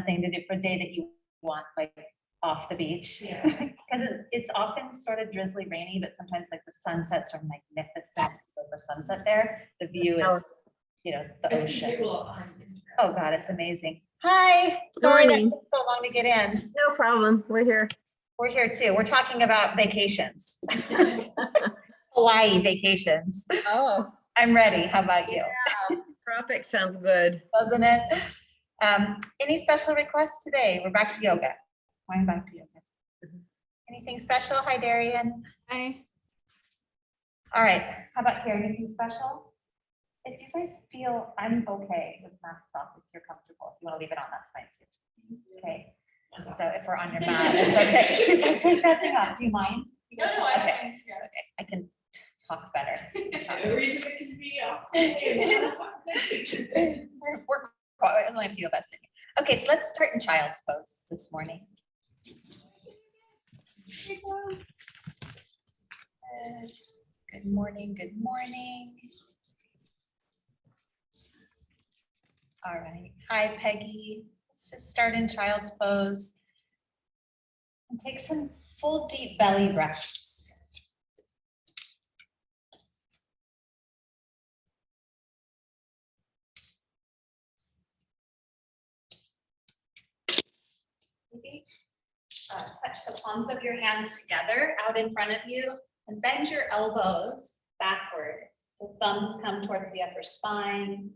thing to do for a day that you want, like off the beach. Yeah. Because it's often sort of drizzly, rainy, but sometimes like the sunsets are magnificent. Over sunset there, the view is, you know, the I've seen ocean. people on Instagram. Oh God, it's amazing. Hi, sorry that Morning. took so long to get in. No problem. We're here. We're here too. We're talking about vacations. Hawaii vacations. Oh, I'm ready. How about you? yeah. Tropic sounds good. Doesn't it? Any special requests today? We're back to yoga. Going back to yoga. Anything special? Hi, Darian. Hi. All right. How about here? Anything special? If you guys feel, I'm okay with masks off if you're comfortable. If you want to leave it on, that's fine too. Okay. So if we're on your mat, it's okay. She's like, take that thing off. Do you mind? You No, guys- no, okay. yeah. Okay. I can talk better. The reason it can be off. We're only a few of us in here. Okay, so let's start in child's pose this morning. Yes. Good morning, good morning. All right, hi Peggy. Let's just start in child's pose. And take some full deep belly breaths. Maybe touch the palms of your hands together out in front of you and bend your elbows backward. So thumbs come towards the upper spine.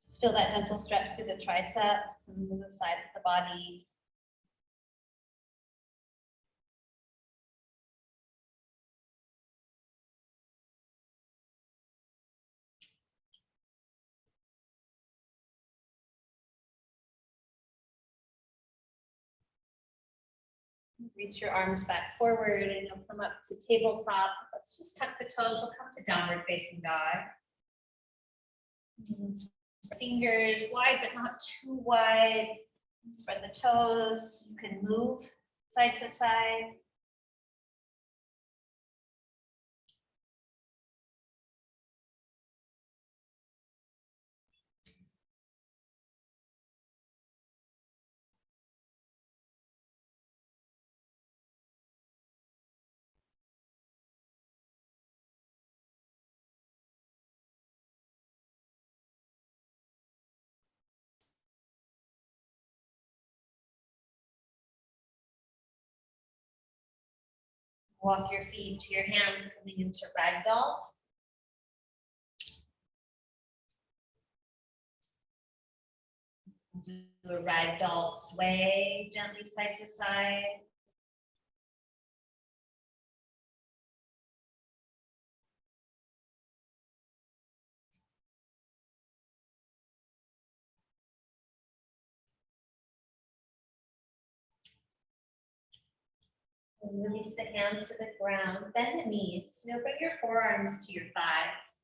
Just feel that gentle stretch through the triceps and the sides of the body. Reach your arms back forward and you'll come up to tabletop. Let's just tuck the toes. We'll come to downward facing dog. And fingers wide, but not too wide. Spread the toes. You can move side to side. Walk your feet to your hands coming into ragdoll. Do a ragdoll sway gently side to side. And release the hands to the ground, bend the knees. Now bring your forearms to your thighs.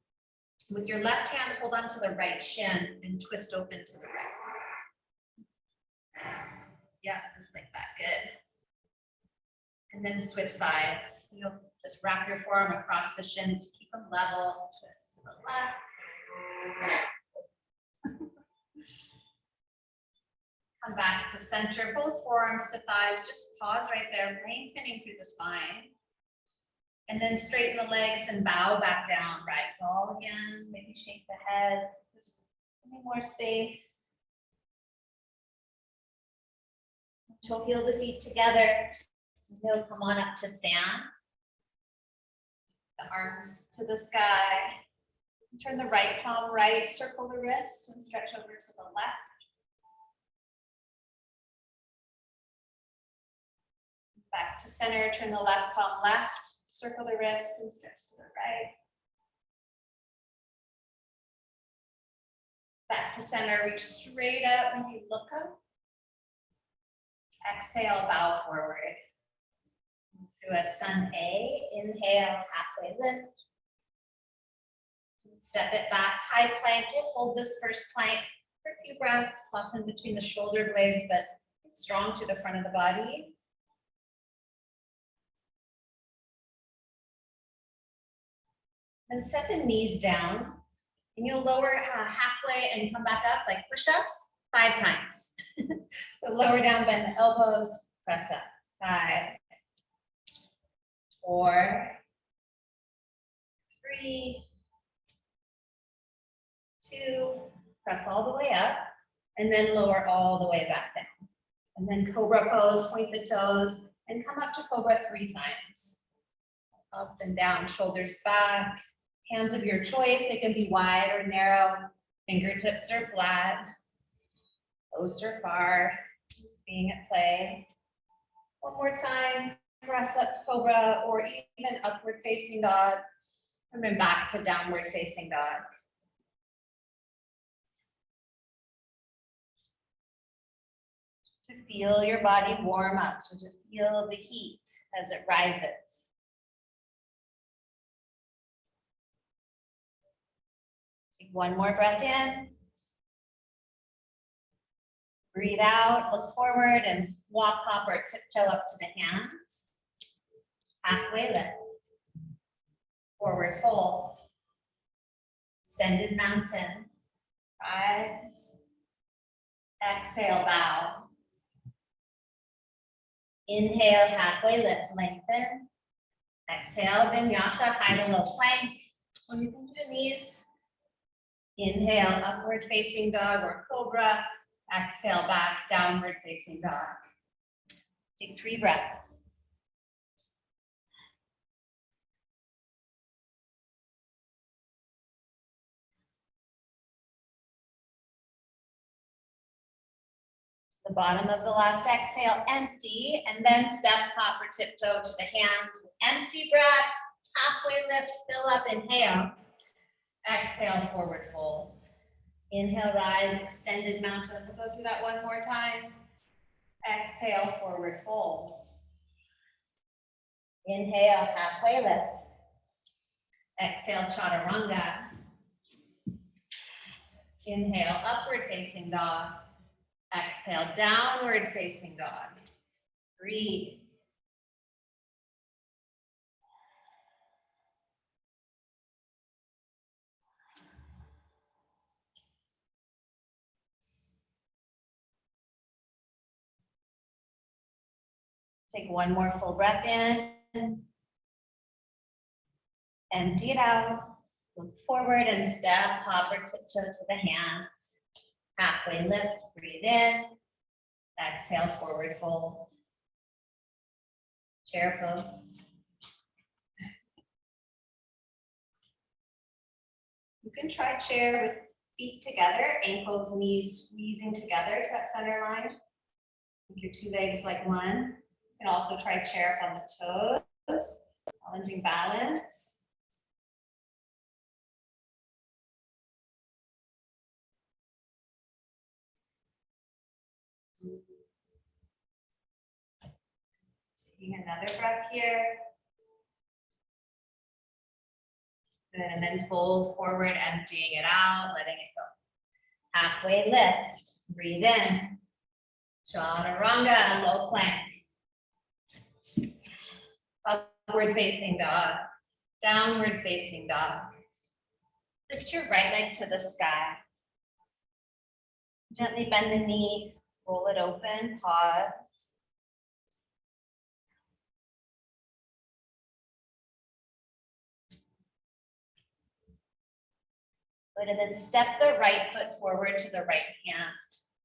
With your left hand, hold on to the right shin and twist open to the right. Yeah, just like that, good. And then switch sides. You'll just wrap your forearm across the shins, keep them level, twist to the left. Come back to center, both forearms to thighs, just pause right there, lengthening through the spine. And then straighten the legs and bow back down, ragdoll again, maybe shake the head, just any more space. We'll heel the feet together. You'll come on up to stand. The arms to the sky. Turn the right palm right, circle the wrist and stretch over to the left. Back to center, turn the left palm left, circle the wrist and stretch to the right. Back to center, reach straight up when you look up. Exhale, bow forward. Through a sun A, inhale, halfway lift. Step it back, high plank. We'll hold this first plank for a few breaths, soften between the shoulder blades, but strong through the front of the body. Then set the knees down, and you'll lower halfway and come back up like push-ups. 5 times. So lower down, bend the elbows, press up. 5, 4, 3, 2, press all the way up, and then lower all the way back down. And then cobra pose, point the toes, and come up to cobra 3 times. Up and down, shoulders back, hands of your choice. They can be wide or narrow, fingertips are flat, close or far, just being at play. One more time, press up cobra or even upward facing dog, and then back to downward facing dog. To feel your body warm up, so to feel the heat as it rises. Take one more breath in. Breathe out, look forward and walk, hop, or tiptoe up to the hands. Halfway lift. Forward fold. Extended mountain. Rise. Exhale, bow. Inhale, halfway lift, lengthen. Exhale, Vinyasa, high to low plank. When you come to the knees, inhale, upward facing dog or cobra. Exhale, back, downward facing dog. Take 3 breaths. The bottom of the last exhale, empty, and then step, hop, or tiptoe to the hands. Empty breath, halfway lift, fill up, inhale. Exhale, forward fold. Inhale, rise, extended mountain. We'll go through that one more time. Exhale, forward fold. Inhale, halfway lift. Exhale, chaturanga. Inhale, upward facing dog. Exhale, downward facing dog. Breathe. Take one more full breath in. Empty it out. Look forward and step, hop, or tiptoe to the hands. Halfway lift, breathe in. Exhale, forward fold. Chair pose. You can try chair with feet together, ankles, knees squeezing together to that center line. Make your 2 legs like one. You can also try chair up on the toes, challenging balance. Taking another breath here. And then fold forward, emptying it out, letting it go. Halfway lift, breathe in. Chaturanga, low plank. Upward facing dog, downward facing dog. Lift your right leg to the sky. Gently bend the knee, roll it open, pause. Good, and then step the right foot forward to the right hand.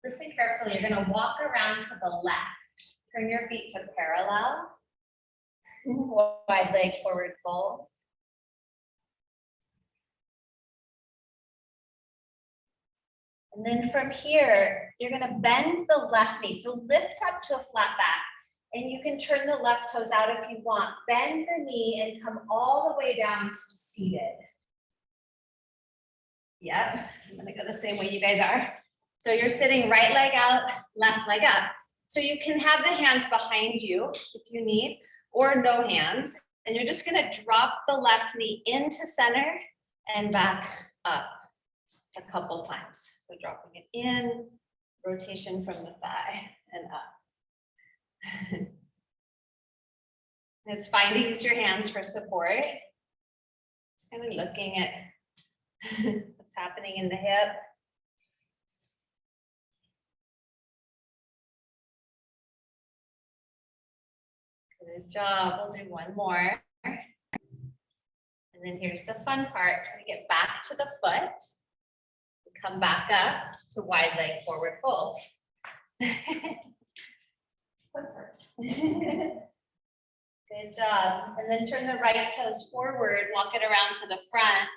Listen carefully, you're gonna walk around to the left. Turn your feet to parallel. Wide leg forward fold. And then from here, you're gonna bend the left knee. So lift up to a flat back. And you can turn the left toes out if you want. Bend the knee and come all the way down to seated. Yep, I'm gonna go the same way you guys are. So you're sitting right leg out, left leg up. So you can have the hands behind you if you need, or no hands. And you're just gonna drop the left knee into center and back up a couple times. So dropping it in, rotation from the thigh and up. It's fine to use your hands for support. Just kind of looking at what's happening in the hip. Good job. We'll do one more. And then here's the fun part. Try to get back to the foot. Come back up to wide leg forward fold. Good job. And then turn the right toes forward, walk it around to the front.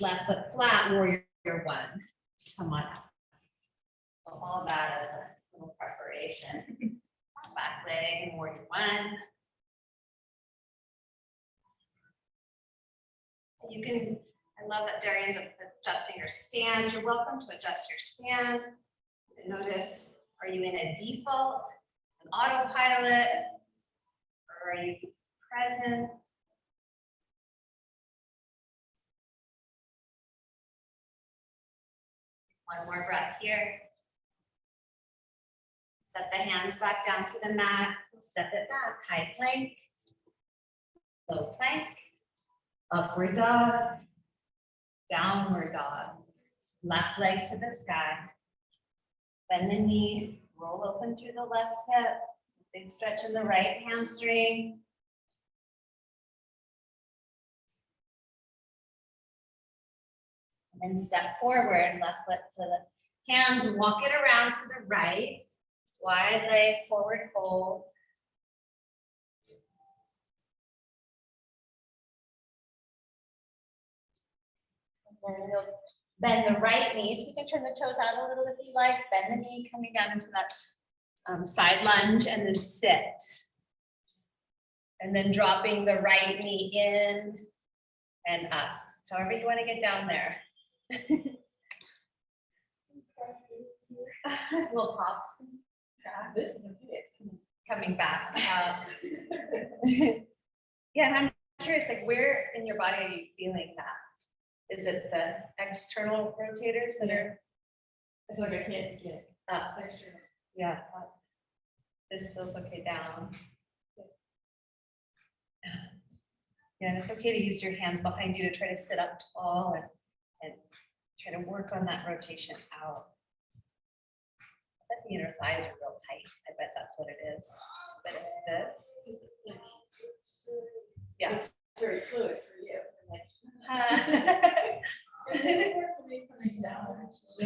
Left foot flat, warrior one. Come on up. All that as a little preparation. Back leg, warrior one. You can, I love that Darian's adjusting her stance. You're welcome to adjust your stance. Notice, are you in a default, an autopilot, or are you present? One more breath here. Set the hands back down to the mat. Step it back. High plank, low plank, upward dog, downward dog. Left leg to the sky. Bend the knee, roll open through the left hip. Big stretch in the right hamstring. And then step forward, left foot to the hands, walk it around to the right. Wide leg, forward fold. And then you'll bend the right knee, so you can turn the toes out a little if you like. Bend the knee, coming down into that side lunge, and then sit. And then dropping the right knee in and up, however you want to get down there. Little pops. This is a bit. Coming back. Yeah, and I'm curious, like, where in your body are you feeling that? Is it the external rotators that are? I feel like I can't get Up? extra. Yeah. Up. This feels okay down. Yeah, and it's okay to use your hands behind you to try to sit up tall and try to work on that rotation out. I bet the inner thighs are real tight. I bet that's what it is. But it's this. Yeah. It's very fluid for you. See,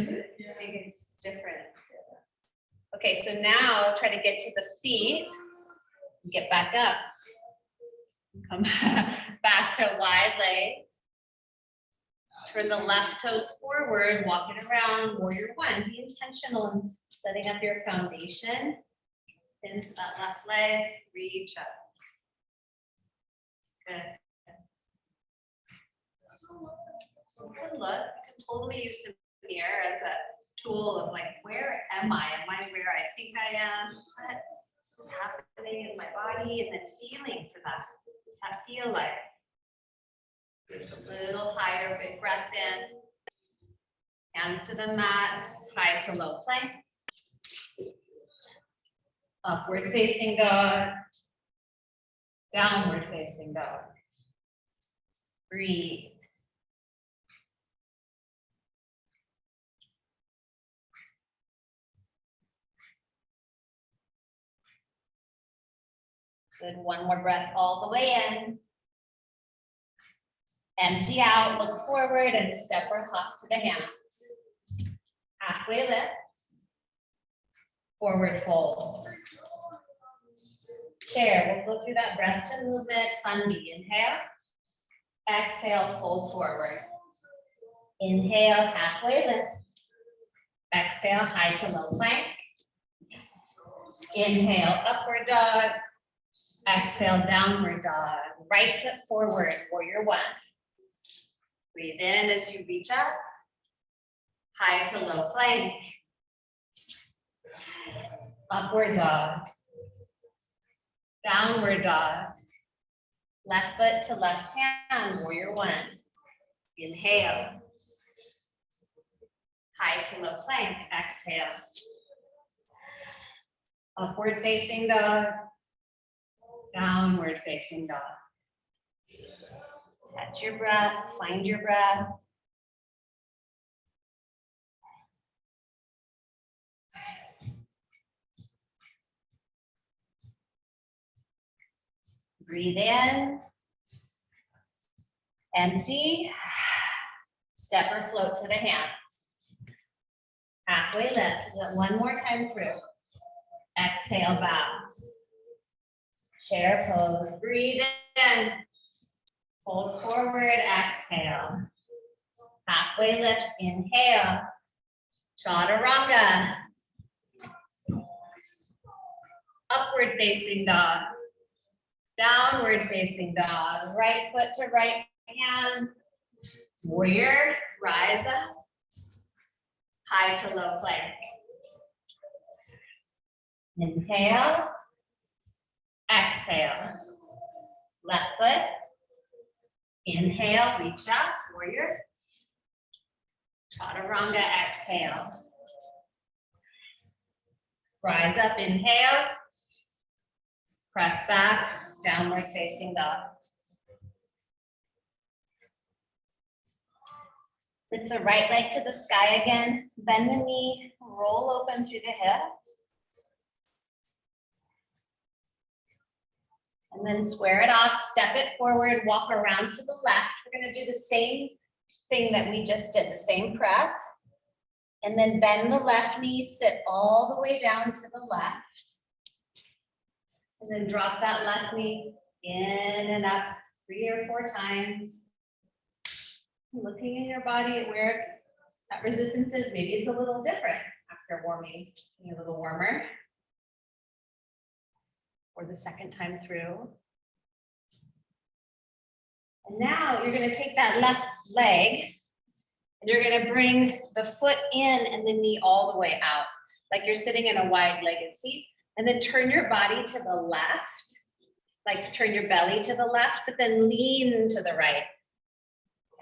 Is it? Yeah. it's different. Okay, so now try to get to the feet. Get back up. Come back to wide leg. Turn the left toes forward, walk it around, warrior one. Be intentional in setting up your foundation. Into that left leg, reach up. Good. Good look. You can totally use the mirror as a tool of like, where am I? Am I where I think I am? What is happening in my body? And then feeling for that. What's that feel like? A little higher, big breath in. Hands to the mat, high to low plank. Upward facing dog. Downward facing dog. Breathe. Good, one more breath all the way in. Empty out, look forward and step or hop to the hands. Halfway lift. Forward fold. Chair, we'll go through that breath to movement. Sunbeam, inhale. Exhale, fold forward. Inhale, halfway lift. Exhale, high to low plank. Inhale, upward dog. Exhale, downward dog. Right foot forward, warrior one. Breathe in as you reach up. High to low plank. Upward dog. Downward dog. Left foot to left hand, warrior one. Inhale. High to low plank, exhale. Upward facing dog. Downward facing dog. Catch your breath, find your breath. Breathe in. Empty. Step or float to the hands. Halfway lift. Do it one more time through. Exhale, bow. Chair pose. Breathe in. Hold forward. Exhale. Halfway lift. Inhale. Chaturanga. Upward facing dog. Downward facing dog. Right foot to right hand. Warrior. Rise up. High to low plank. Inhale. Exhale. Left foot. Inhale, reach up, warrior. Chaturanga, exhale. Rise up, inhale. Press back, downward facing dog. Lift the right leg to the sky again. Bend the knee, roll open through the hip. And then square it off, step it forward, walk around to the left. We're gonna do the same thing that we just did, the same prep. And then bend the left knee, sit all the way down to the left. And then drop that left knee in and up 3 or 4 times. Looking in your body at where that resistance is. Maybe it's a little different after warming, a little warmer. Or the second time through. And now you're going to take that left leg and you're going to bring the foot in and the knee all the way out, like you're sitting in a wide-legged seat. And then turn your body to the left, like turn your belly to the left, but then lean to the right.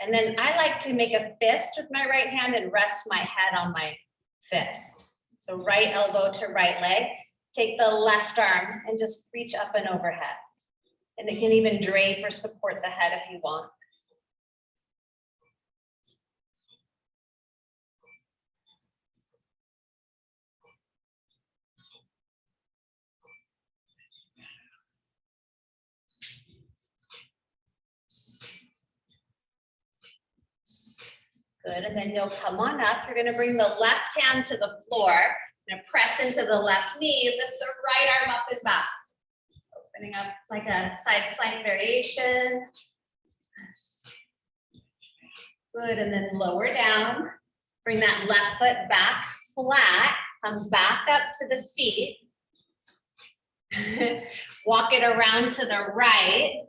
And then I like to make a fist with my right hand and rest my head on my fist. So right elbow to right leg. Take the left arm and just reach up and overhead. And it can even drape or support the head if you want. Good, and then you'll come on up. You're gonna bring the left hand to the floor. You're gonna press into the left knee, lift the right arm up and back. Opening up like a side plank variation. Good, and then lower down. Bring that left foot back flat. Come back up to the feet. Walk it around to the right.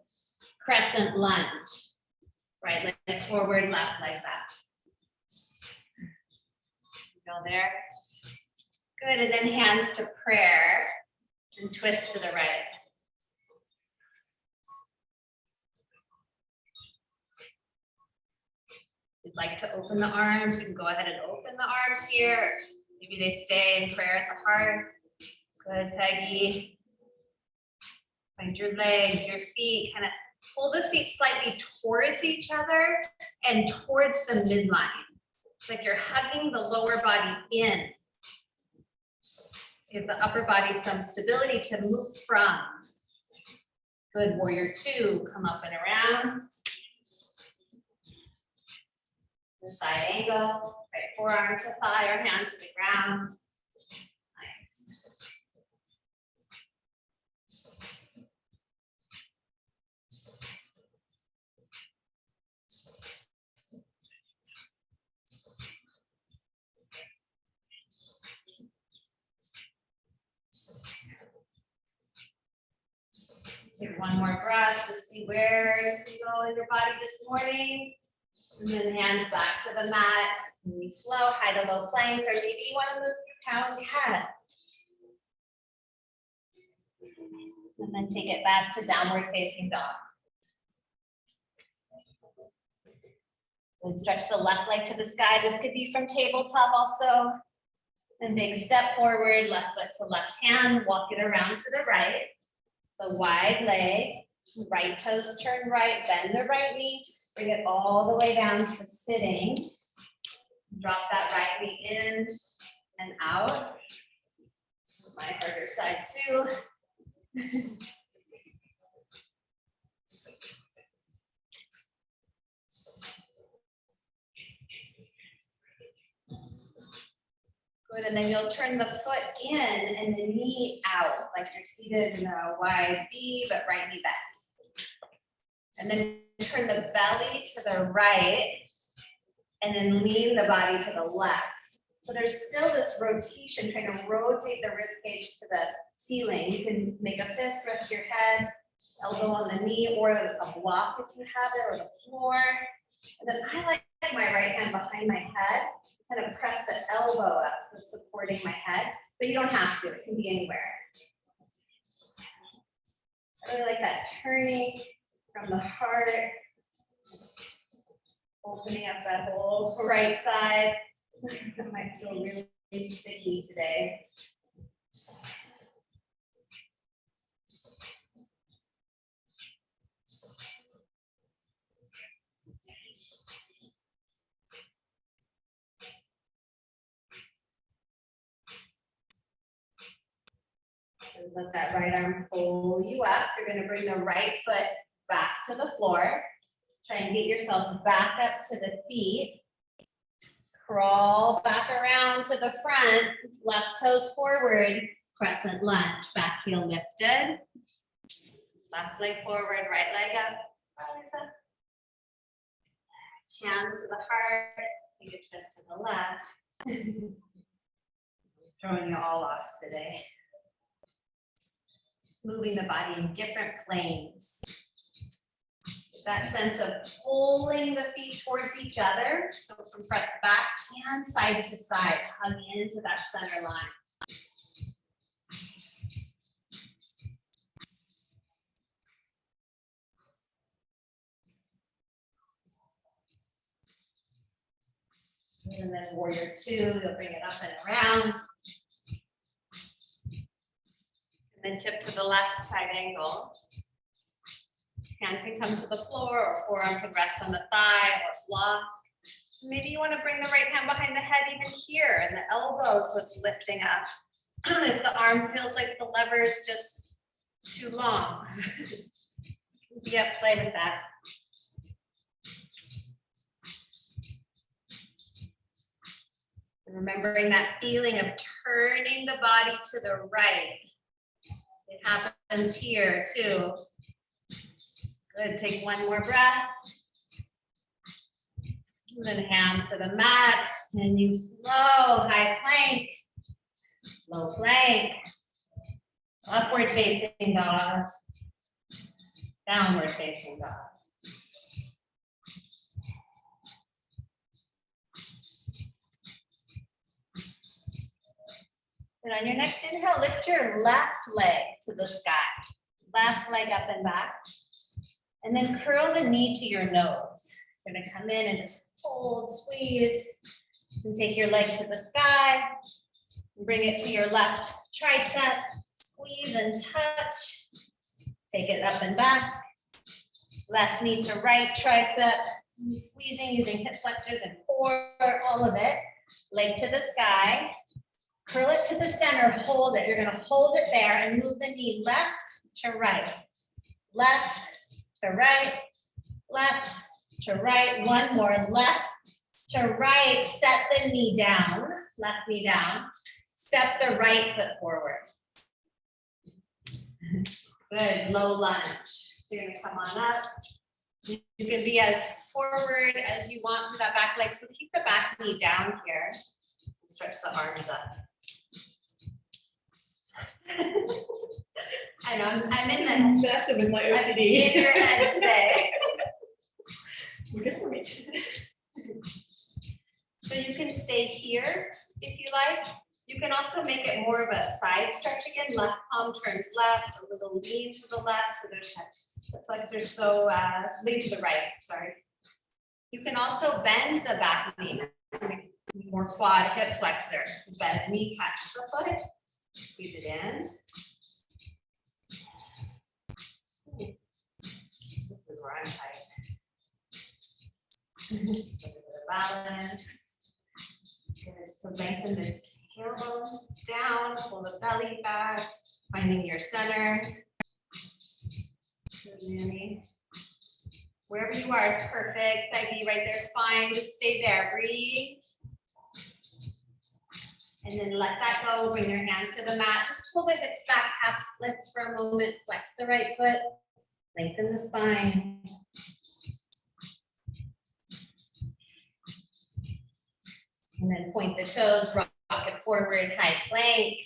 Crescent lunge. Right leg forward, left leg back. Go there. Good, and then hands to prayer and twist to the right. If you'd like to open the arms, you can go ahead and open the arms here. Maybe they stay in prayer at the heart. Good, Peggy. Find your legs, your feet, kind of pull the feet slightly towards each other and towards the midline. It's like you're hugging the lower body in. Give the upper body some stability to move from. Good, warrior 2, come up and around. The side angle, right forearm to thigh or hand to the ground. Nice. Take one more breath to see where you go in your body this morning. And then hands back to the mat. Maybe slow, high to low plank, or maybe you want to move your cow and cat. And then take it back to downward facing dog. Then stretch the left leg to the sky. This could be from tabletop also. And big step forward, left foot to left hand. Walk it around to the right. So wide leg, right toes turn right, bend the right knee. Bring it all the way down to sitting. Drop that right knee in and out. My harder side too. Good, and then you'll turn the foot in and the knee out, like you're seated in a wide V, but right knee bent. And then turn the belly to the right, and then lean the body to the left. So there's still this rotation, trying to rotate the rib cage to the ceiling. You can make a fist, rest your head, elbow on the knee, or a block if you have it, or the floor. And then I like my right hand behind my head, kind of press the elbow up, so supporting my head, but you don't have to, it can be anywhere. I really like that turning from the heart, opening up that whole right side. That might feel really sticky today. Let that right arm pull you up. You're going to bring the right foot back to the floor. Try and get yourself back up to the feet. Crawl back around to the front. Left toes forward. Crescent lunge. Back heel lifted. Left leg forward. Right leg up. Lisa. Hands to the heart. Take a twist to the left. Throwing you all off today. Moving the body in different planes. That sense of pulling the feet towards each other. So from front to back and side to side, hug into that center line. And then warrior two, you'll bring it up and around. And then tip to the left side angle. Hand can come to the floor, or forearm can rest on the thigh or block. Maybe you want to bring the right hand behind the head even here, and the elbow is what's lifting up. If the arm feels like the lever is just too long, be at play with that. And remembering that feeling of turning the body to the right. It happens here too. Good, take one more breath. And then hands to the mat, and you flow, high plank, low plank, upward facing dog, downward facing dog. And on your next inhale, lift your left leg to the sky. Left leg up and back. And then curl the knee to your nose. You're gonna come in and just hold, squeeze, and take your leg to the sky. And bring it to your left tricep. Squeeze and touch. Take it up and back. Left knee to right tricep. Squeezing using hip flexors and core, all of it. Leg to the sky. Curl it to the center, hold it. You're gonna hold it there and move the knee left to right. Left to right, left to right. One more, left to right. Set the knee down, left knee down. Step the right foot forward. Good, low lunge. So you're gonna come on up. You can be as forward as you want with that back leg. So keep the back knee down here. Stretch the arms up. I know, I'm in the Massive in my I'm OCD. in your head today. It's good for me. So you can stay here if you like. You can also make it more of a side stretch again. Left palm turns left, a little lean to the left. So there's that the flexors so lean to the right, sorry. You can also bend the back knee, more quad hip flexor. Bend the knee, catch the foot, squeeze it in. This is where I'm tight. A little bit of balance. Good. So lengthen the tailbone down, pull the belly back, finding your center. Good, Manny. Wherever you are is perfect. Thigh right there is fine. Just stay there. Breathe. And then let that go, bring your hands to the mat, just pull the hips back, half splits for a moment, flex the right foot, lengthen the spine. And then point the toes, rock it forward, high plank,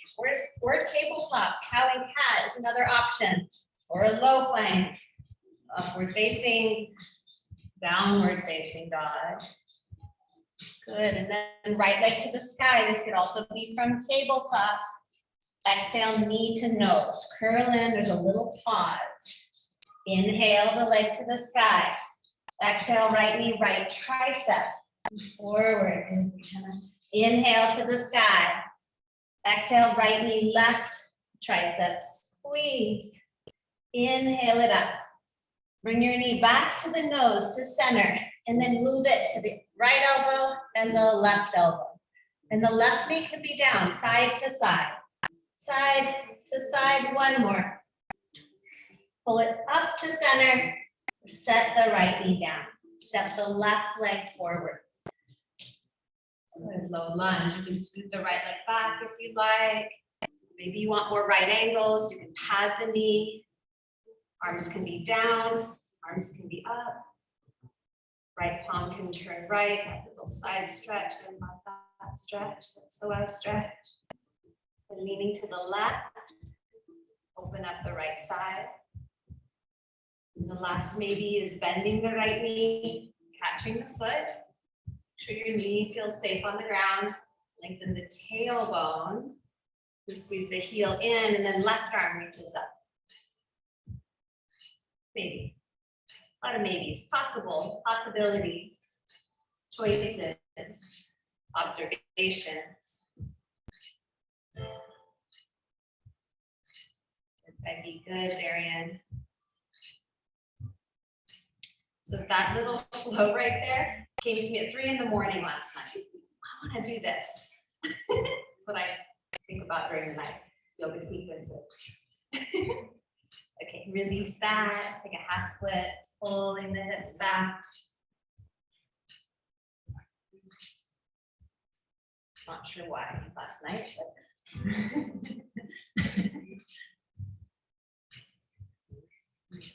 or tabletop. Cow and cat is another option, or a low plank, upward facing, downward facing dog. Good, and then right leg to the sky. This could also be from tabletop. Exhale, knee to nose. Curl in, there's a little pause. Inhale the leg to the sky. Exhale, right knee, right tricep. Forward. Inhale to the sky. Exhale, right knee, left tricep. Squeeze. Inhale it up. Bring your knee back to the nose to center, and then move it to the right elbow and the left elbow. And the left knee could be down, side to side. Side to side, one more. Pull it up to center, set the right knee down. Step the left leg forward. Good, low lunge, you can scoot the right leg back if you like. Maybe you want more right angles, you can pad the knee. Arms can be down, arms can be up. Right palm can turn right, a little side stretch, and that stretch, SOS stretch. And leaning to the left, open up the right side. And the last maybe is bending the right knee, catching the foot. Make sure your knee feels safe on the ground. Lengthen the tailbone. And squeeze the heel in, and then left arm reaches up. Maybe. A lot of maybes. Possible, possibility, choices, observations. That'd be good, Darian. So that little flow right there came to me at 3 in the morning last night. I want to do this. That's what I think about during the night, yoga sequences. Okay, release that, take a half split, pulling the hips back. Not sure why last night, but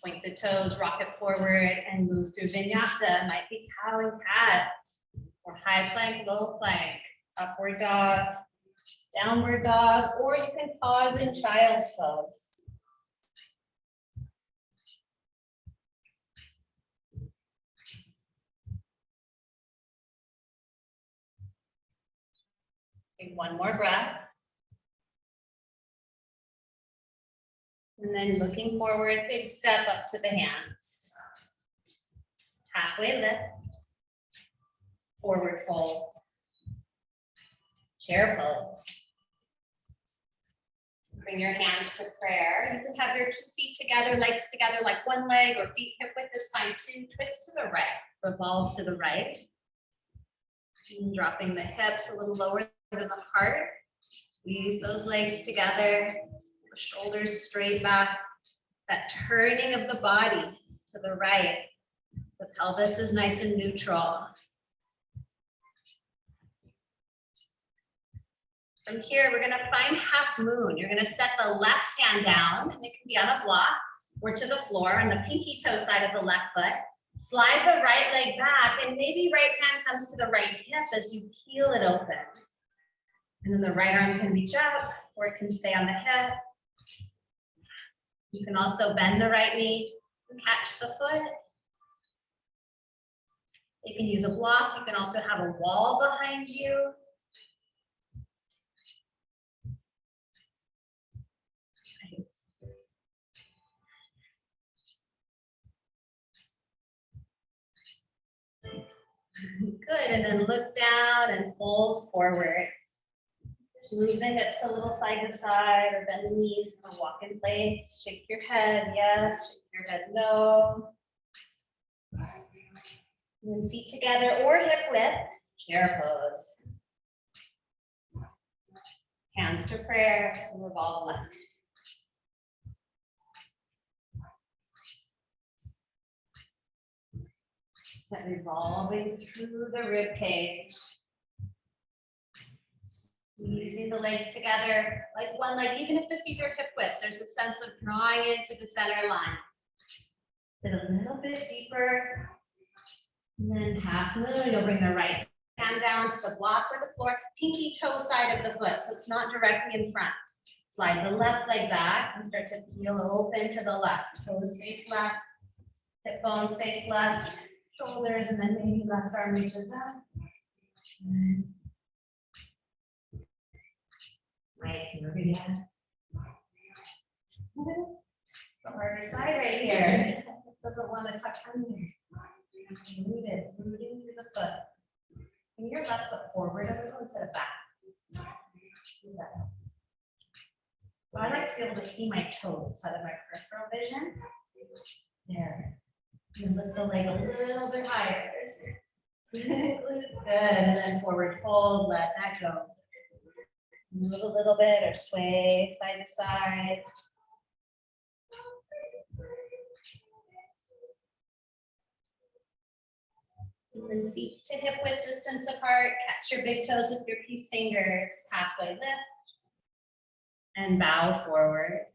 point the toes, rock it forward, and move through Vinyasa. Might be cow and cat, or high plank, low plank, upward dog, downward dog, or you can pause in child's pose. Take one more breath. And then looking forward, big step up to the hands. Halfway lift. Forward fold. Chair pose. Bring your hands to prayer. You can have your 2 feet together, legs together like one leg, or feet hip width is fine too. Twist to the right, revolve to the right. And dropping the hips a little lower than the heart. Squeeze those legs together. The shoulders straight back. That turning of the body to the right. The pelvis is nice and neutral. From here, we're gonna find half moon. You're gonna set the left hand down, and it can be on a block or to the floor on the pinky toe side of the left foot. Slide the right leg back, and maybe right hand comes to the right hip as you peel it open. And then the right arm can reach up, or it can stay on the hip. You can also bend the right knee and catch the foot. You can use a block. You can also have a wall behind you. Good, and then look down and fold forward. Just move the hips a little side to side, or bend the knees and walk in place. Shake your head, yes. Shake your head, no. And then feet together or hip width, chair pose. Hands to prayer, and revolve left. That revolving through the rib cage. Using the legs together, like one leg, even if the feet are hip width, there's a sense of drawing into the center line. Sit a little bit deeper. And then half moon, you'll bring the right hand down to the block or the floor, pinky toe side of the foot, so it's not directly in front. Slide the left leg back and start to peel open to the left. Toes face left, hip bones face left, shoulders, and then maybe left arm reaches up. Nice, Maria. The harder side right here. Doesn't want to tuck under. Rooted, rooting through the foot. Bring your left foot forward a little instead of back. Do that. So I like to be able to see my toes out of my peripheral vision. There. You lift the leg a little bit higher. Good. And then forward fold, let that go. Move a little bit or sway side to side. And then feet to hip width distance apart. Catch your big toes with your peace fingers. Halfway lift. And bow forward.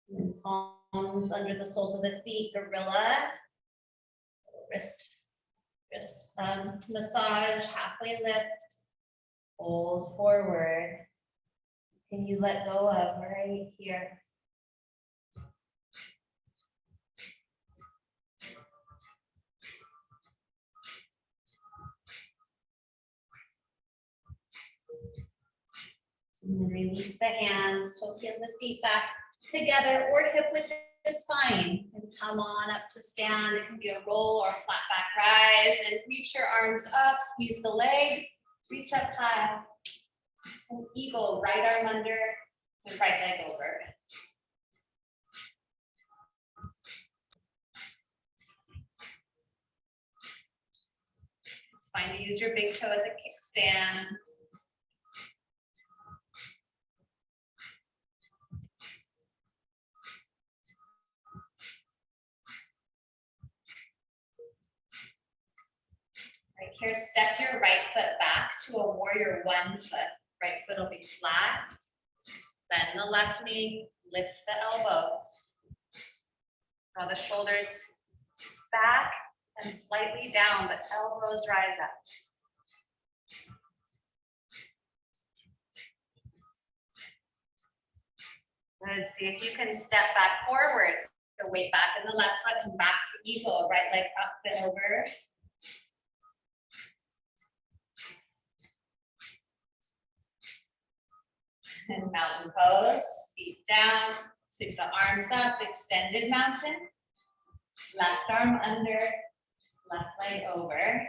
And palms under the soles of the feet, gorilla. Wrist massage, halfway lift. Hold forward. Can you let go of right here? And then release the hands, toe heel the feet back together or hip width is fine. And come on up to stand. It can be a roll or a flat back rise and reach your arms up, squeeze the legs, reach up high. An eagle, right arm under and right leg over. It's fine to use your big toe as a kickstand. Right here, step your right foot back to a warrior one foot. Right foot will be flat. Bend the left knee, lift the elbows. Draw the shoulders back and slightly down, but elbows rise up. Good, see if you can step back forward. So weight back in the left foot and back to eagle, right leg up and over. And mountain pose, feet down, sweep the arms up, extended mountain. Left arm under, left leg over.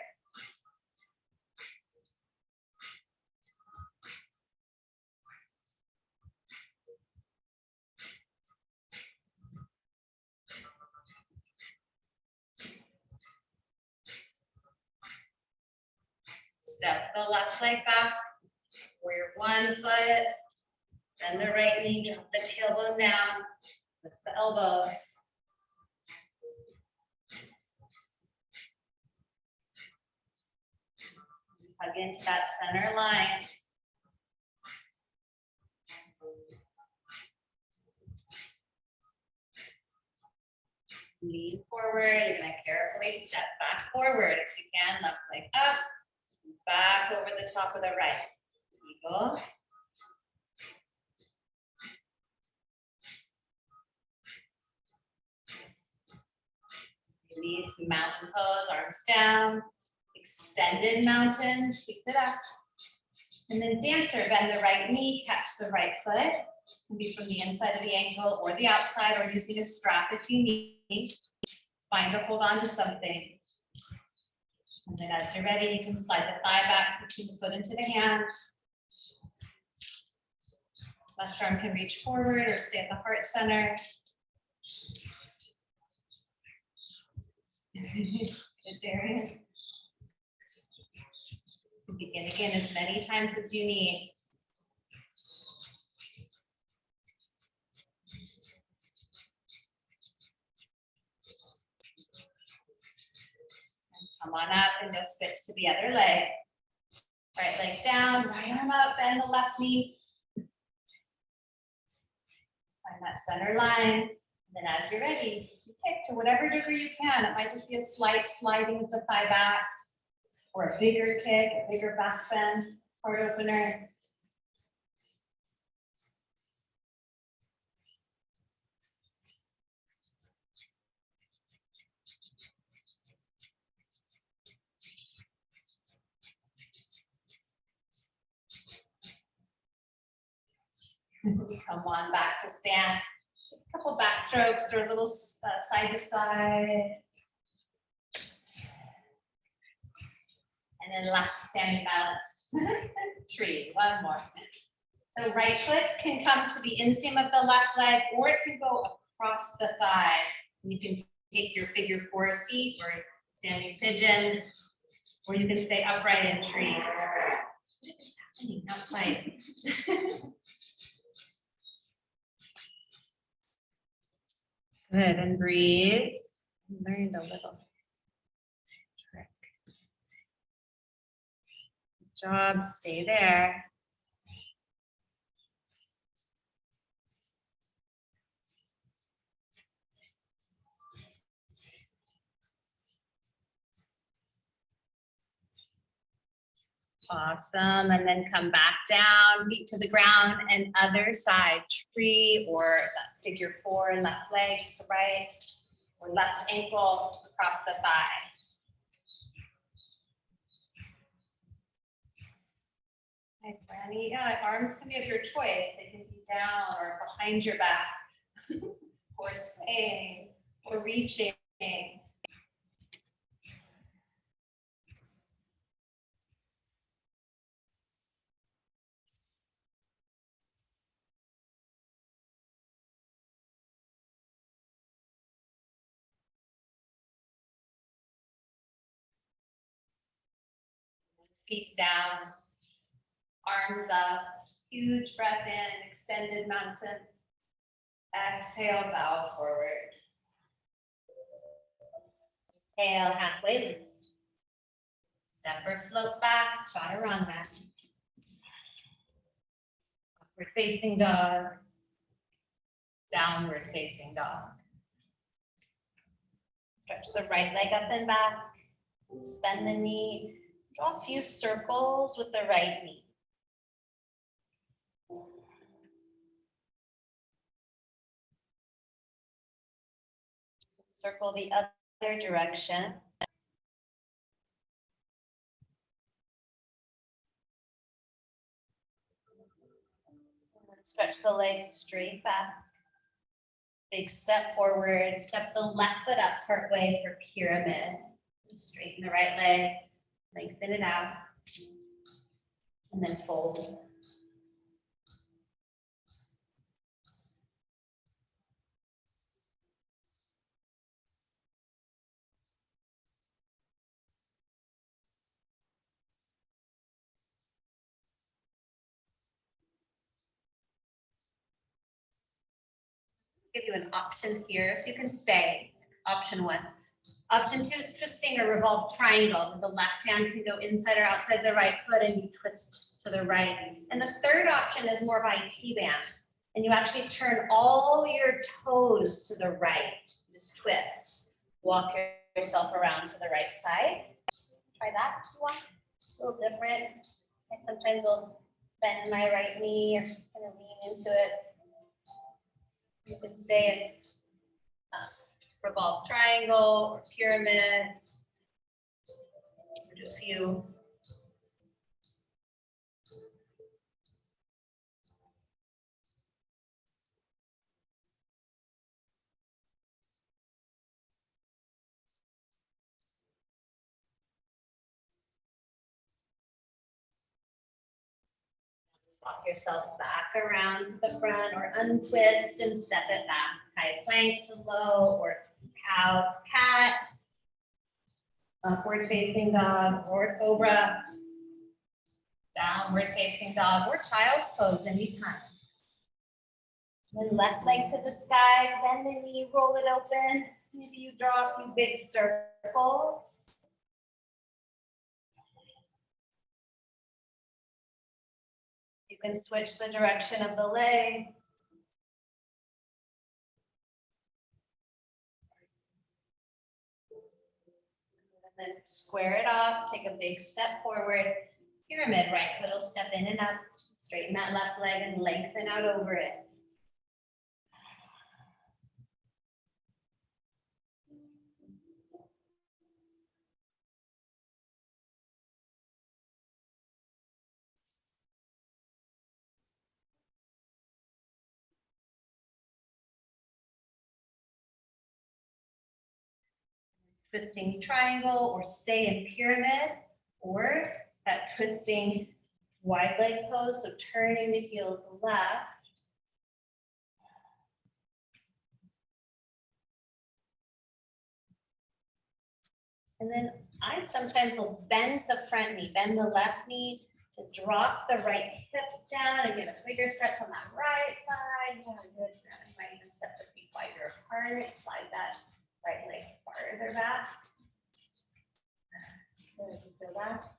Step the left leg back, warrior one foot, then the right knee, drop the tailbone down, lift the elbows. Hug into that center line. Lean forward, you're gonna carefully step back forward if you can, left leg up, back over the top of the right. Eagle. Release, mountain pose, arms down, extended mountain, sweep it up. And then dancer, bend the right knee, catch the right foot. It can be from the inside of the ankle or the outside, or using a strap if you need. It's fine to hold on to something. And then as you're ready, you can slide the thigh back, between the foot into the hand. Left arm can reach forward or stay at the heart center. Good, Darian. Begin again as many times as you need. Come on up and go switch to the other leg. Right leg down, right arm up, bend the left knee. Find that center line. And then as you're ready, you kick to whatever degree you can. It might just be a slight sliding of the thigh back, or a bigger kick, a bigger back bend, heart opener. Come on back to stand. A couple back strokes or a little side to side. And then last standing balance. Tree, one more. So right foot can come to the inseam of the left leg, or it can go across the thigh. You can take your figure four seat or standing pigeon, or you can stay upright in tree. What is happening outside? Good, and breathe. Learned a little trick. Good job, stay there. Awesome, and then come back down, feet to the ground, and other side, tree or that figure four, left leg to the right, or left ankle across the thigh. Nice, Brandy. Yeah, arms can be of your choice. They can be down or behind your back, or swaying, or reaching. Feet down, arms up, huge breath in, extended mountain. Exhale, bow forward. Inhale, halfway lift. Step or float back, chaturanga. Upward facing dog. Downward facing dog. Stretch the right leg up and back. Bend the knee. Draw a few circles with the right knee. Circle the other direction. Stretch the legs straight back. Big step forward. Step the left foot up partway for pyramid. Straighten the right leg. Lengthen it out. And then fold. Give you an option here, so you can stay. Option one. Option two is twisting a revolved triangle. The left hand can go inside or outside the right foot and you twist to the right. And the third option is more of a T-band. And you actually turn all your toes to the right. Just twist. Walk yourself around to the right side. Try that if you want. A little different. I sometimes will bend my right knee or kind of lean into it. You can stay in revolved triangle or pyramid. We'll do a few. Walk yourself back around to the front or untwist and step it back. High plank to low or cow, cat, upward facing dog or cobra, downward facing dog or child's pose anytime. Then left leg to the side, bend the knee, roll it open. Maybe you draw a few big circles. can switch the direction of the leg. And then square it off, take a big step forward. Pyramid, right foot will step in and up. Straighten that left leg and lengthen out over it. Twisting triangle or stay in pyramid, or that twisting wide leg pose, so turning the heels left. And then I sometimes will bend the front knee, bend the left knee to drop the right hip down and get a bigger stretch on that right side. Yeah, good. You might even step the feet wider apart, slide that right leg farther back. Good, you feel that?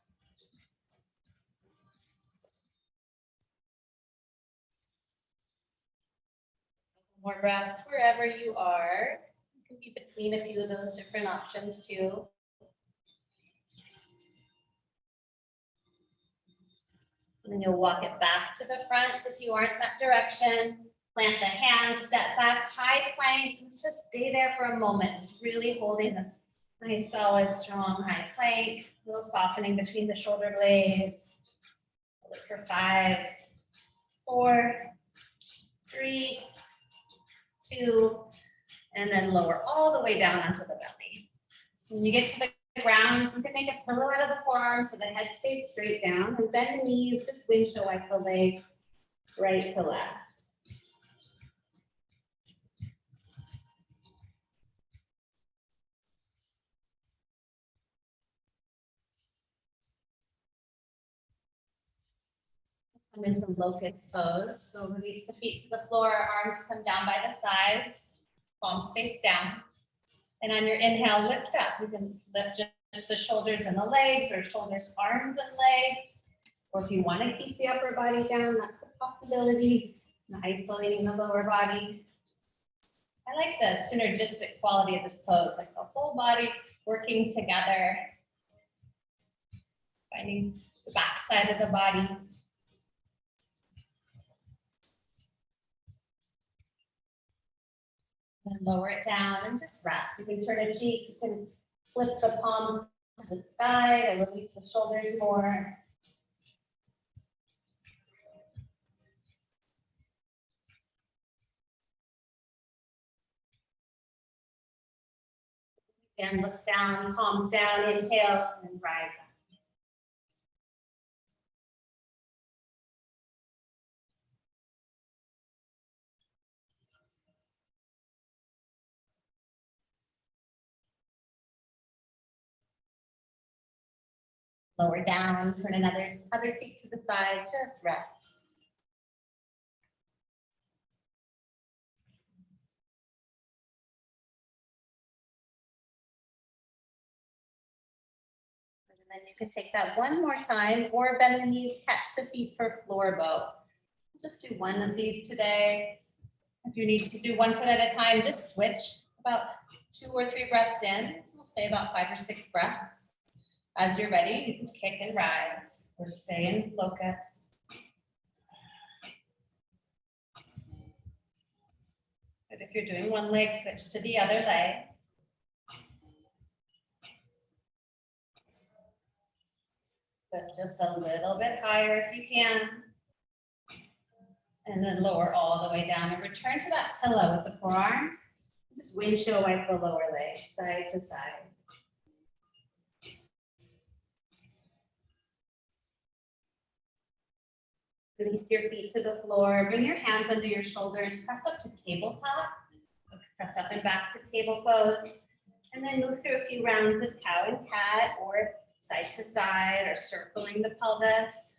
More breaths wherever you are. You can be between a few of those different options too. And then you'll walk it back to the front if you aren't that direction. Plant the hands, step back, high plank. Let's just stay there for a moment. Just really holding this nice, solid, strong high plank. A little softening between the shoulder blades. Hold it for 5, 4, 3, 2, and then lower all the way down onto the belly. When you get to the ground, you can make a pillow out of the forearms so the head stays straight down, and bend the knees, just windshield wipe the legs right to left. Come into locust pose. So release the feet to the floor, arms come down by the sides, palms face down. And on your inhale, lift up. You can lift just the shoulders and the legs, or shoulders, arms, and legs. Or if you want to keep the upper body down, that's a possibility. Isolating the lower body. I like the synergistic quality of this pose, like the whole body working together. Finding the back side of the body. And lower it down and just rest. You can turn a cheek, you can flip the palm to the side and release the shoulders more. And look down, palms down, inhale, and rise up. Lower down, turn other feet to the side, just rest. And then you can take that one more time, or bend the knees, catch the feet for floor bow. Just do one of these today. If you need to do one foot at a time, just switch about 2 or 3 breaths in. So we'll stay about 5 or 6 breaths. As you're ready, you can kick and rise or stay in locust. But if you're doing one leg, switch to the other leg. Lift just a little bit higher if you can. And then lower all the way down and return to that pillow with the forearms. Just windshield wipe the lower leg, side to side. Release your feet to the floor. Bring your hands under your shoulders. Press up to tabletop. Press up and back to table pose. And then move through a few rounds of cow and cat, or side to side, or circling the pelvis.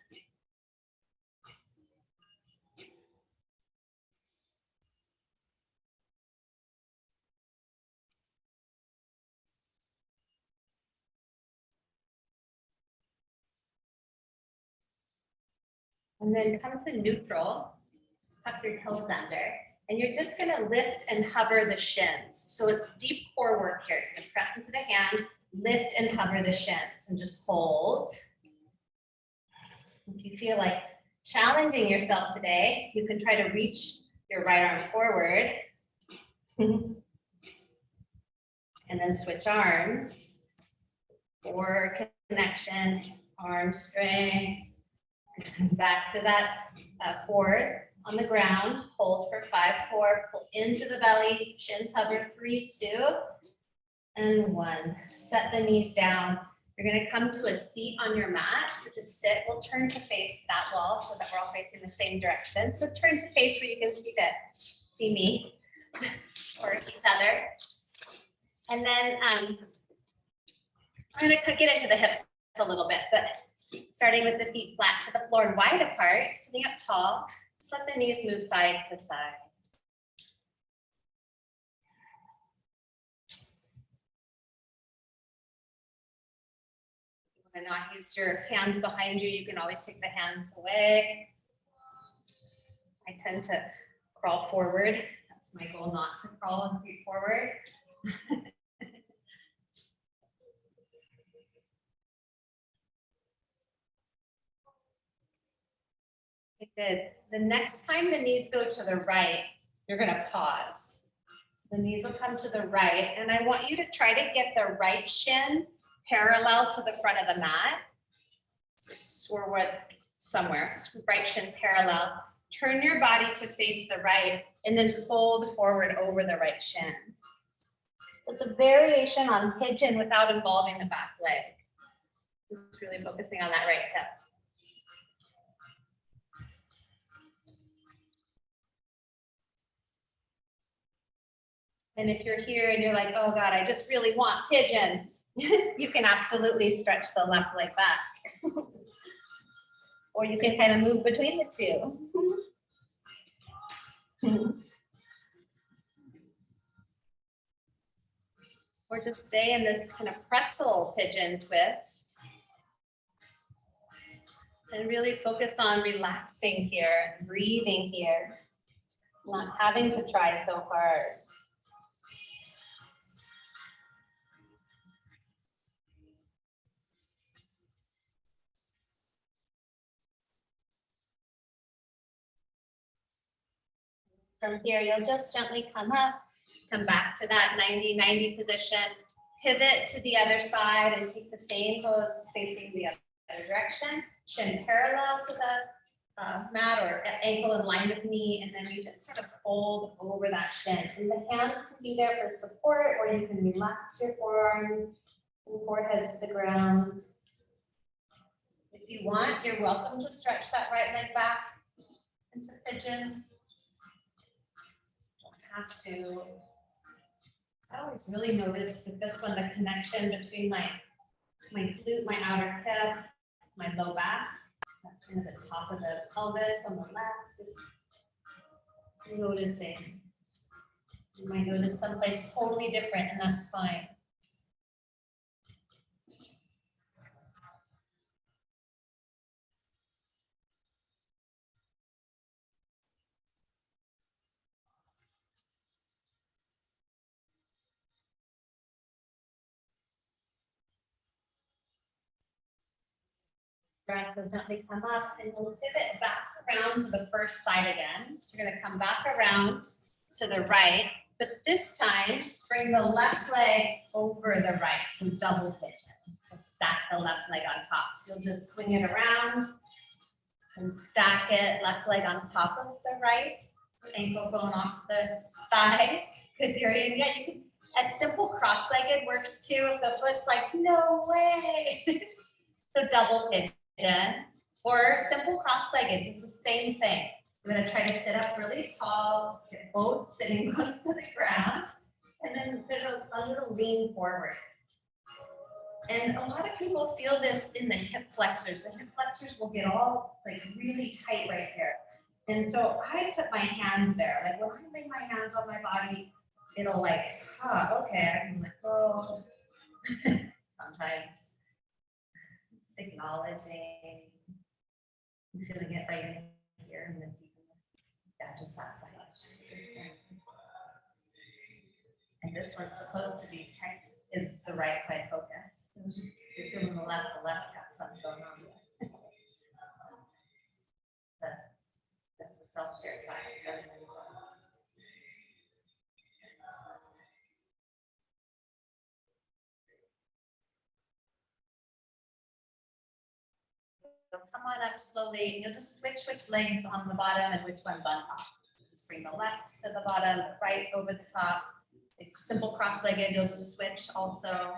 And then come to neutral, tuck your toes under, and you're just gonna lift and hover the shins. So it's deep core work here. You're gonna press into the hands, lift and hover the shins, and just hold. If you feel like challenging yourself today, you can try to reach your right arm forward. And then switch arms. Core connection, arm strength. Back to that forward on the ground. Hold for 5, 4. Pull into the belly. Shins hover. 3, 2, and 1. Set the knees down. You're going to come to a seat on your mat. So just sit. We'll turn to face that wall so that we're all facing the same direction. So turn to face where you can see me or each other. And then I'm going to get into the hips a little bit, but starting with the feet flat to the floor and wide apart, sitting up tall, just let the knees move side to side. If you want to not use your hands behind you, you can always take the hands away. I tend to crawl forward. That's my goal, not to crawl and feet forward. Okay, good. The next time the knees go to the right, you're going to pause. The knees will come to the right, and I want you to try to get the right shin parallel to the front of the mat. So we're somewhere, right shin parallel. Turn your body to face the right, and then fold forward over the right shin. It's a variation on pigeon without involving the back leg. Just really focusing on that right hip. And if you're here and you're like, oh God, I just really want pigeon, you can absolutely stretch the left leg back. Or you can kind of move between the two. Or just stay in this kind of pretzel pigeon twist. And really focus on relaxing here, and breathing here, not having to try so hard. From here, you'll just gently come up, come back to that 90-90 position, pivot to the other side and take the same pose facing the other direction. Shin parallel to the mat or ankle in line with knee, and then you just sort of fold over that shin. And the hands can be there for support, or you can relax your forearm and forehead to the ground. If you want, you're welcome to stretch that right leg back into pigeon. Have to. I always really notice with this one the connection between my glute, my outer hip, my low back, and the top of the pelvis on the left. Just noticing. You might notice someplace totally different, and that's fine. Breath will gently come up, and we'll pivot back around to the first side again. So you're going to come back around to the right, but this time bring the left leg over the right, so double pigeon. So stack the left leg on top. So you'll just swing it around and stack it, left leg on top of the right, so ankle going off the thigh. Good, Darian. Yeah, you can. A simple cross-legged works too. If the foot's like, no way. So double pigeon. Or simple cross-legged, it's the same thing. I'm going to try to sit up really tall, get both sitting bones to the ground, and then there's a little lean forward. And a lot of people feel this in the hip flexors. The hip flexors will get all like really tight right here. And so I put my hands there. Like when I lay my hands on my body, it'll like, okay, I can let go. Sometimes. Acknowledging, I'm feeling it right here and then deep in just that side. And this one's supposed to be is the right side focus. You're feeling the left got something going on. That's the self-share side. So come on up slowly. You'll just switch which legs on the bottom and which one's on top. Just bring the left to the bottom, the right over the top. Like simple cross-legged, you'll just switch also.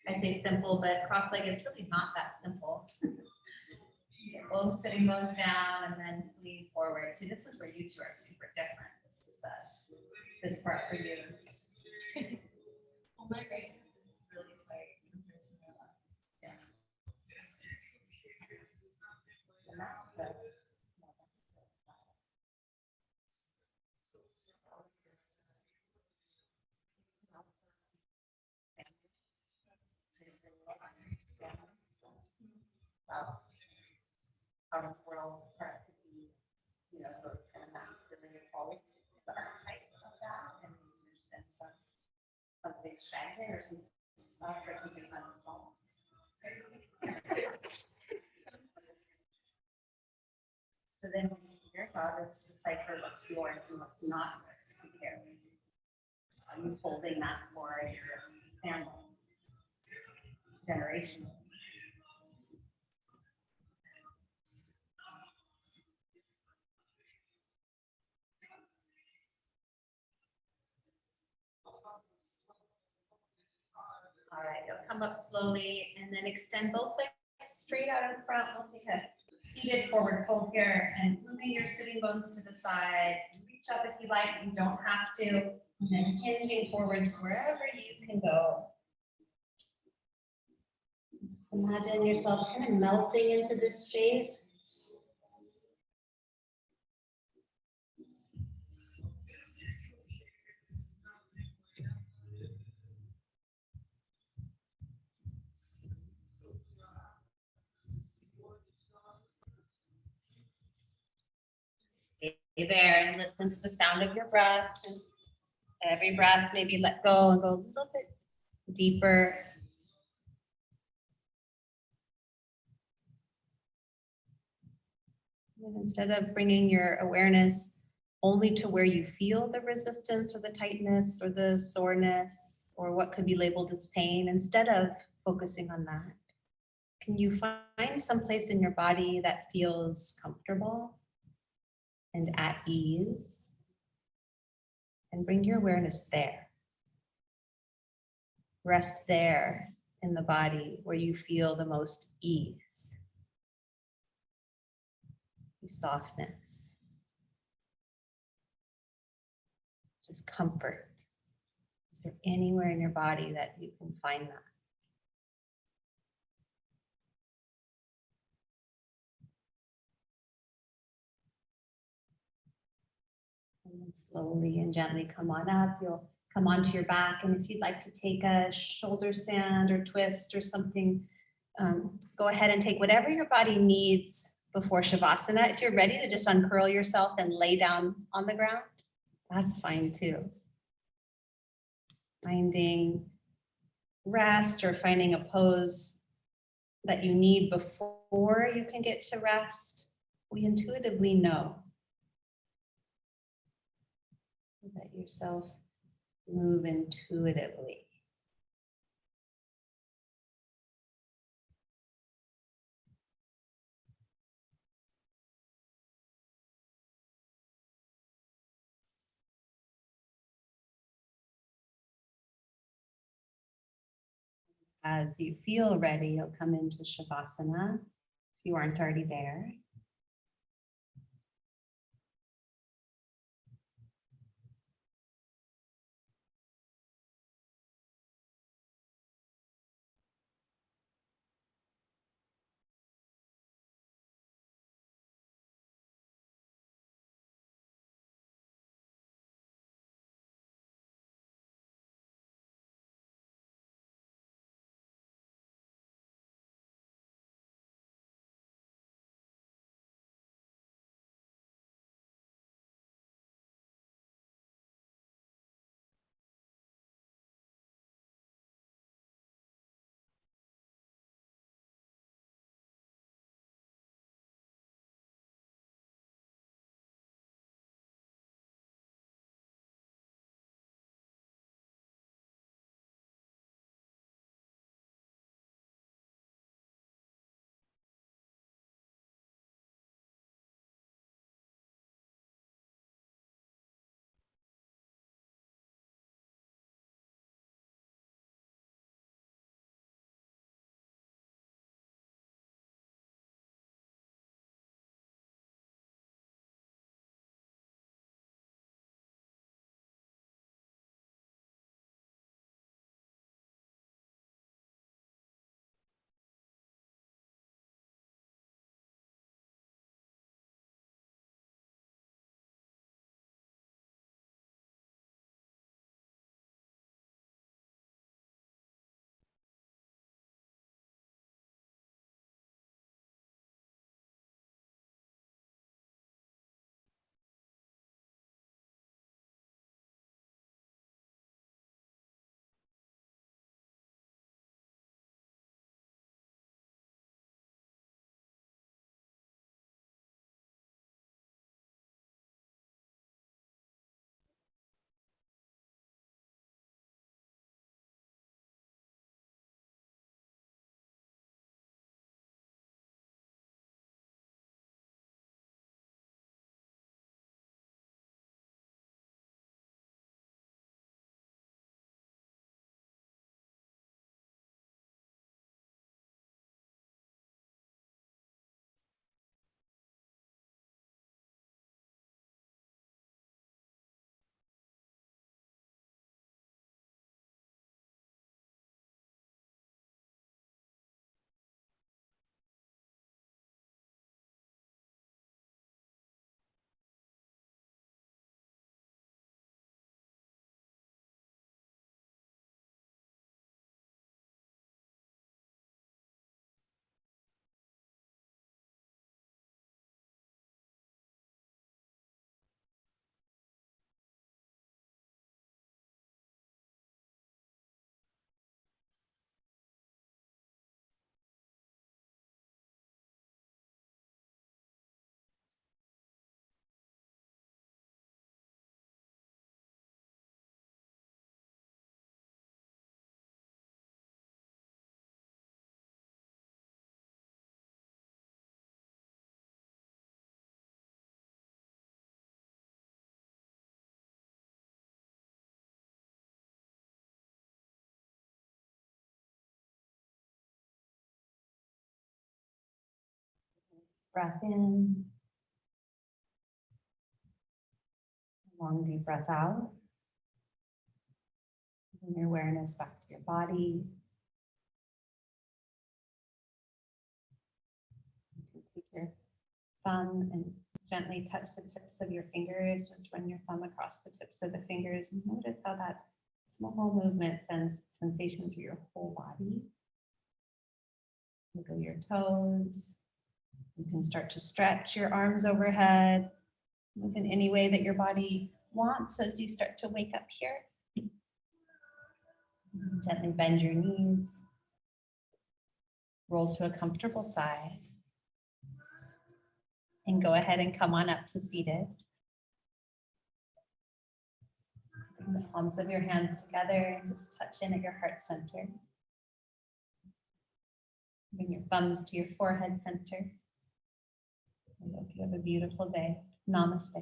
I say simple, but cross-legged is really not that simple. Get both sitting bones down and then lean forward. See, this is where you two are super different. This is this part for you. Oh, my right hand is really tight compared to my left. Yeah. And that's the- Well, out of world part to be, so it's kind of masculine qualities that are height of that, and something stagnant or something soft or something unresolved. So then when you hear God, it's decipher what's yours and what's not yours to carry. Are you holding that for your family generation? All right, you'll come up slowly and then extend both legs straight out in front. We'll take a seated forward fold here and moving your sitting bones to the side. Reach up if you like, you don't have to. And then hinging forward wherever you can go. Just imagine yourself kind of melting into this shape. Stay there and listen to the sound of your breath. And every breath, maybe let go and go a little bit deeper. And instead of bringing your awareness only to where you feel the resistance or the tightness or the soreness or what could be labeled as pain, instead of focusing on that, can you find some place in your body that feels comfortable and at ease? And bring your awareness there. Rest there in the body where you feel the most ease, softness, just comfort. Is there anywhere in your body that you can find that? And then slowly and gently come on up. You'll come onto your back. And if you'd like to take a shoulder stand or twist or something, go ahead and take whatever your body needs before Shavasana. If you're ready to just uncurl yourself and lay down on the ground, that's fine too. Finding rest or finding a pose that you need before you can get to rest, we intuitively know. Let yourself move intuitively. As you feel ready, you'll come into Shavasana if you aren't already there. Breath in. Long, deep breath out. Bring your awareness back to your body. You can take your thumb and gently touch the tips of your fingers. Just run your thumb across the tips of the fingers and notice how that small movement sends sensation through your whole body. Wiggle your toes. You can start to stretch your arms overhead. Move in any way that your body wants as you start to wake up here. Gently bend your knees. Roll to a comfortable side. And go ahead and come on up to seated. Bring the palms of your hands together and just touch in at your heart center. Bring your thumbs to your forehead center. I hope you have a beautiful day. Namaste.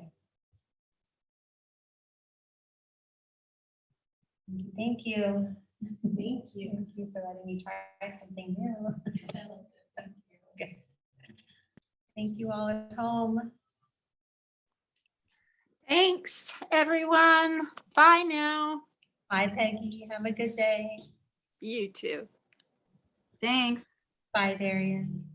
Thank you. Thank you. Thank you for letting me try something new. Good. Thank you all at home. Thanks, everyone. Bye now. Bye, Peggy. Have a good day. You too. Thanks. Bye, Darian.